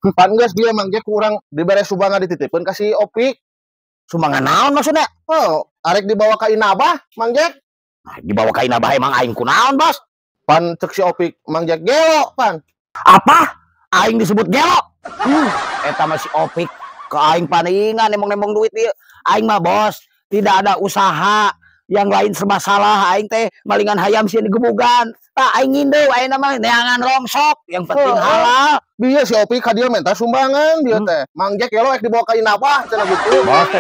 Pan geus dia Mang Jack kurang dibere sumbangan dititipkeun ka si Opik. Sumbangan naon maksudnya? Oh, arek dibawa ka Inabah Mang Jack. Nah, dibawa ka Inabah emang aing kunaon, Bos? Pan cek si Opik Mang Jack gelo pan. Apa? Aing disebut gelo? Eta mah si Opik ke aing paningan nembong-nembong duit ieu. Aing mah Bos, tidak ada usaha yang lain serba salah. Aing teh malingan hayam sieun digebugan. Aing ngindeu ayeuna mah neangan rongsok, yang penting halal. Bieu si Opik ka dieu minta sumbangan dia teh. Mang Jack gelo ek dibawa ka Inabah cenah gitu. Bos.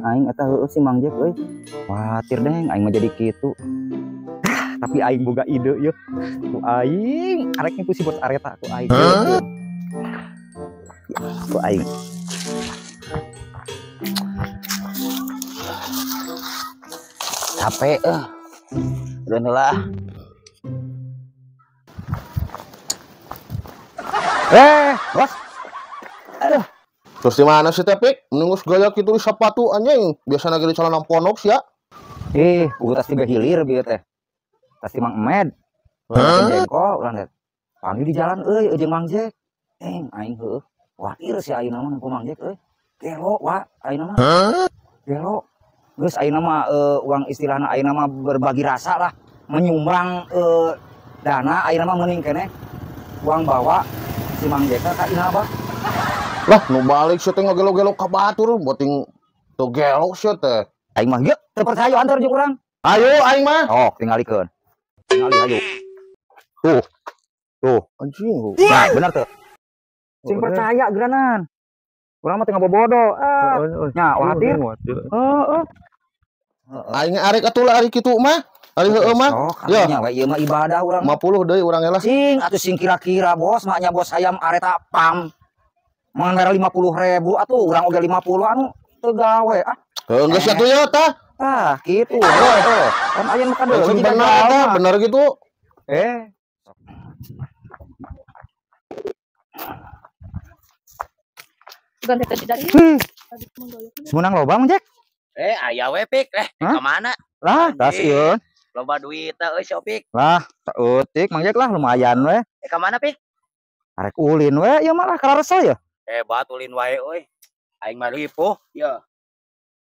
Aing eta heueuh si Mang Jack euy. Khawatir deh aing mah jadi kitu. Tapi aing boga ide yeuh. Ku aing arek nipu si bos areta ku aing. Ku aing. Capek udah lah. Bos. Aduh. Terus di mana sih Tepik? Menunggu gaya gitu di sepatu anjing. Biasanya lagi di celana pondok sih ya. Udah tas tiga hilir bieu teh. Tas Mang Emed. Jengkol urang teh. Panggil di jalan euy jeung Mang Jack. Aing heueuh. Khawatir si ayeuna mah ku Mang Jack euy. Gelo wa ayeuna mah. Gelo. Geus ayeuna mah uang istilahna ayeuna mah berbagi rasa lah. Menyumbang dana ayeuna mah meuning keneh. Uang bawa si Mang Jack ka Inabah. Lah nu balik sih teh ngagelo-gelo ka batur boting teu gelo sih teh. Aing mah yeuh teu percaya antar jeung urang. Ayo aing mah. Oh, tinggalikeun. Ayo. Tuh. Anjing. Nah, bener tuh. Sing percaya geranan. Urang mah teu ngabobodo. Nya wadir. Heeh. Aing arek atuh ari kitu mah. Ari heueuh mah. Ya, nya we ieu mah ibadah urang. 50 deui urang lah. Sing atuh sing kira-kira bos, maknya bos hayam areta pam. Mangandara 50.000 atuh urang oge 50 anu teu gawe Geus atuh ya tah. Kitu. Kan aya nu kadeuleuh bener gitu. Ganti tadi dari. Semenang loba Mang Jack. Aya we Pik, ka mana? Lah, tas ieu. Loba duit euy si Opik. Lah, eutik Mang Jack lah lumayan we. Ka mana Pik? Arek ulin we, ieu mah lah kararesa ya. Hebat ulin wae euy. Aing mah ripuh, ya.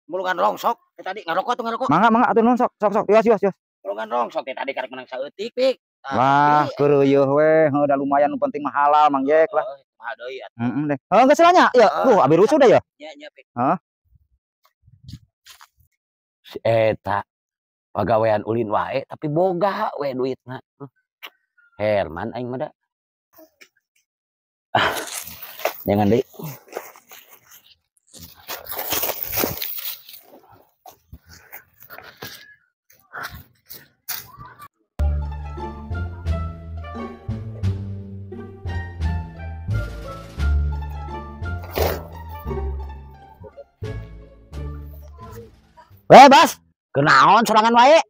Mulungan rongsok, tadi ngarokok tuh ngarokok. Mangga atuh non sok. Yos. Mulungan rongsok tadi karek menang saeutik Pik. Wah, keureuh we, heuh da lumayan nu penting mah halal Mang Jack lah. Mah deui atuh. Deh. Geus nya, ya. Abi rusuh deh ya. Nya Pik. Si eta pagawean ulin wae tapi boga we duitna. Herman aing mah da. Jangan deh. Bas, kenaon sorangan wae?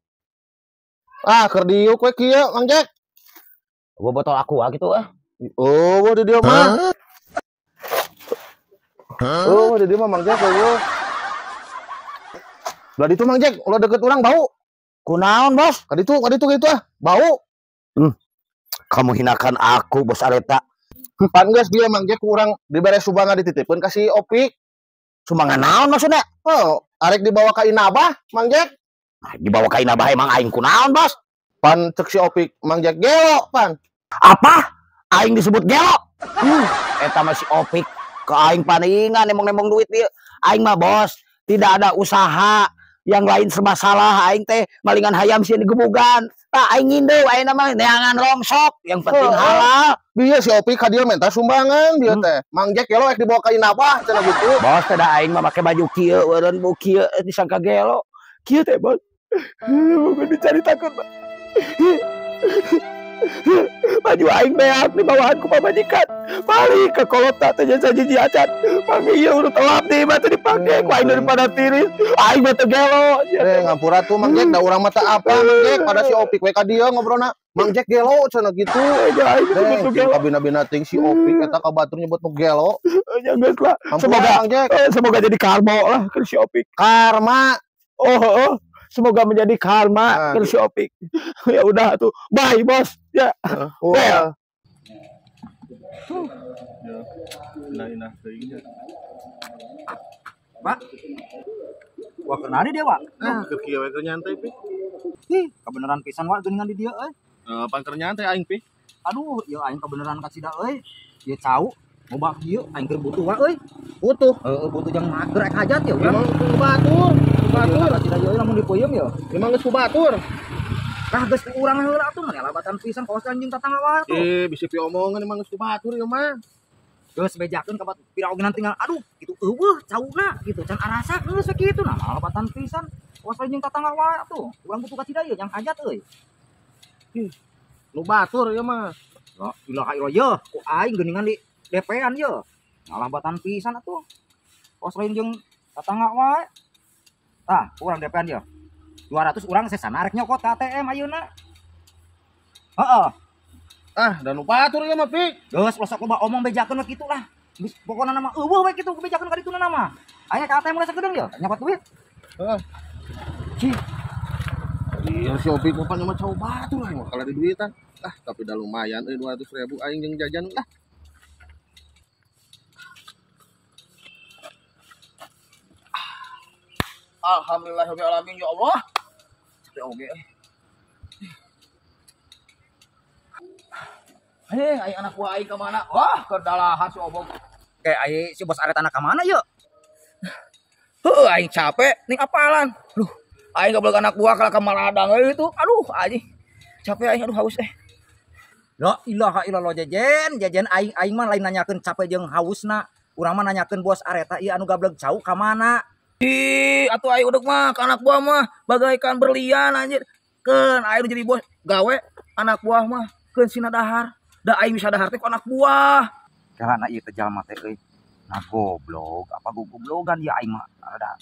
Keur diuk we kieu Mang Jack. Gua botol aku gitu Oh, di dia mah. Oh, di dia mah Mang Jack eueuh. Lah ditu Mang Jack, ulah deket urang bau. Kunaon, Bos? Ka ditu gitu bau. Kamu hinakan aku, Bos Areta. Pan geus dia Mang Jack kurang dibere sumbangan dititipkeun ka si Opik. Sumbangan naon maksudnya? Oh, arek dibawa ka Inabah Mang Jack. Nah, dibawa ka Inabah emang aing kunaon, Bos? Pan cek si Opik Mang Jack gelo pan. Apa? Aing disebut gelo? Eta mah si Opik ke aing paningan nembong-nembong duit ieu. Aing mah Bos, tidak ada usaha yang lain serba salah. Aing teh malingan hayam sieun digebugan. Aing ngindeu ayeuna mah neangan rongsok, yang penting halal. Bieu si Opik ka dieu minta sumbangan dia teh. Mang Jack gelo ek dibawa ka Inabah cenah gitu. Bos teh da aing mah make baju kieu eureun bu kieu disangka gelo. Kieu teh Bos. Bukan dicaritakeun, Bos. Baju aing beak dibawaan ku pamajikan. Balik ke kolota teh jasa jiji acan. Panggil ieu urut tawab di mah teh dipake ku aing daripada tiris. Aing mah teu gelo. Ngampura tuh Mang Jack, da urang mata apa Mang Jack pada si Opik we ka dieu ngobrolna. Mang Jack gelo cenah gitu. Aing teu gelo. Kabina-bina ting si Opik eta ka batur nyebut nu gelo. Ya geus lah. Semoga Mang Jack Semoga jadi karma lah ke si Opik. karma. Oh. Semoga menjadi karma ke si Opik. Ya udah tuh. Bye, Bos. Ya. Well. Pak. Wah kenal dia, Pak. Keur kieu we keur nyantai pi. Ih, kebenaran pisan wa geuningan di dieu euy. Pan keur nyantai aing pi. Aduh, ieu aing kebenaran ka cida euy. Ieu cau loba kieu aing keur butuh wa euy. Butuh. Heeh, butuh jeung mager rek hajat ya urang. Emang ku batur. Ka cida ieu lamun dipeuyem ya. Emang geus ku batur. Kah geus ku urang heula atuh mah labatan pisan kaos anjing tatangga wae tuh. Bisi pi omongan emang geus ku batur ieu mah. Geus bejakeun ka piraogenan tinggal aduh kitu eueuh cauna gitu can arasa geus we kitu nah labatan pisan kaos anjing tatangga wae tuh. Urang butuh ka cida ieu yang hajat euy. Nu batur ieu mah. La ilaha illallah ye, ku aing geuningan di DP-an ye. Ngalabatan pisan atuh. Kos lain jeung tatangga wae. Tah, urang DP-an ye. 200 urang sesana arek nyokot ka ATM ayeuna. Heeh. Dan nu batur ieu mah pi. Geus losok loba omong bejakeun we kitu lah. Pokona nama eueuh we kitu bejakeun ka dituna nama. Aya ka ATM geus sakedeung ye, nyokot duit. Heeh. Iya si Opik mah mah cau batur lah mah kalau di duitan. Tapi dah lumayan 200.000 aing jeung jajan lah. Alhamdulillahirabbil alamin ya Allah. Capek oge. Aing anak buah aing ka mana? Wah, keur dalahan si Obong. Kayak ai si bos aret anak ka mana ye? Heuh, aing capek ning apalan. Duh, aing goblok anak buah ka Maladang euy itu. Aduh, anjing. Capek aing haus. La ilaha illallah jajan aing mah lain nanyakeun capek jeung hausna. Urang mah nanyakeun bos areta ieu anu gablek cau ka mana? Atuh aing udek mah ka anak buah mah bagaikan berlian anjir. Keun aing jadi bos gawe anak buah mah keun sina dahar. Da aing bisa dahar teh ku anak buah. Karena ieu teh jalma teh euy. Nah goblok, apa goblogan ya aing mah rada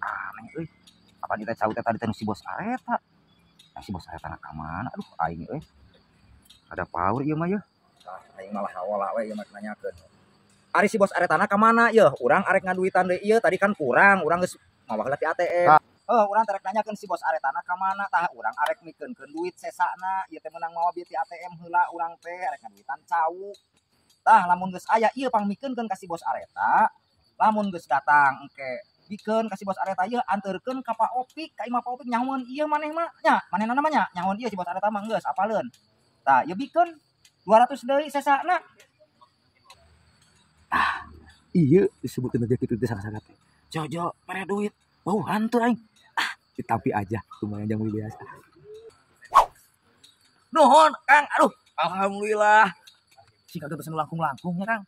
aneh euy. Apa kita cau teh tadi teh si bos areta. Nah si bos areta ka mana? Aduh aing euy. Ada power ieu mah ye. Aing malah hawala we ieu mah nanyakeun. Ari si bos aretana ka mana ye? Urang arek ngaduitan deui ieu tadi kan kurang, urang geus ngawah heula ti ATM. Urang terek nanyakeun si bos aretana ka mana tah urang arek mikeunkeun duit sesana ieu teh meunang mawa bieu ti ATM heula urang teh arek ngaduitan cau. Tah lamun geus aya ieu pangmikeunkeun ka si bos areta, lamun geus datang engke bikeun ka si bos areta ieu anteurkeun ka Pak Opik, ka Imah Pak Opik nyahoon ieu maneh mah nya, manehna namanya nyahoon ieu si bos areta mah geus apaleun. Tah ieu bikeun 200 deui sesana. Iya disebutkan aja gitu di sangat-sangat. Jojo, mere duit. Bau hantu aing. Tapi aja lumayan jam biasa. Nuhun, Kang. Aduh, alhamdulillah. Si kagak pesen langkung-langkung ya, Kang.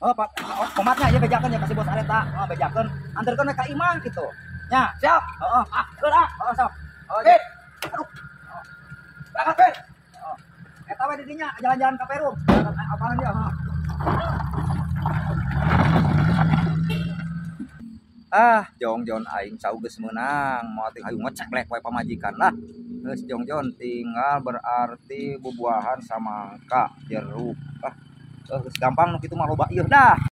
Pak, komatnya aja bejakeun ya kasih bos areta. Bejakeun anterkeun ka Imah gitu. Nya, siap. Heeh. Sok. Oke. Aduh. Berangkat, Ben. Eta we di dinya jalan-jalan ka Perum. Apalan dia, Jongjon aing cau geus meunang, mau teh hayung ngeceklek wae pamajikan lah. Geus Jongjon tinggal berarti bubuahan samangka jeruk. Geus gampang nu kitu mah loba ieu dah.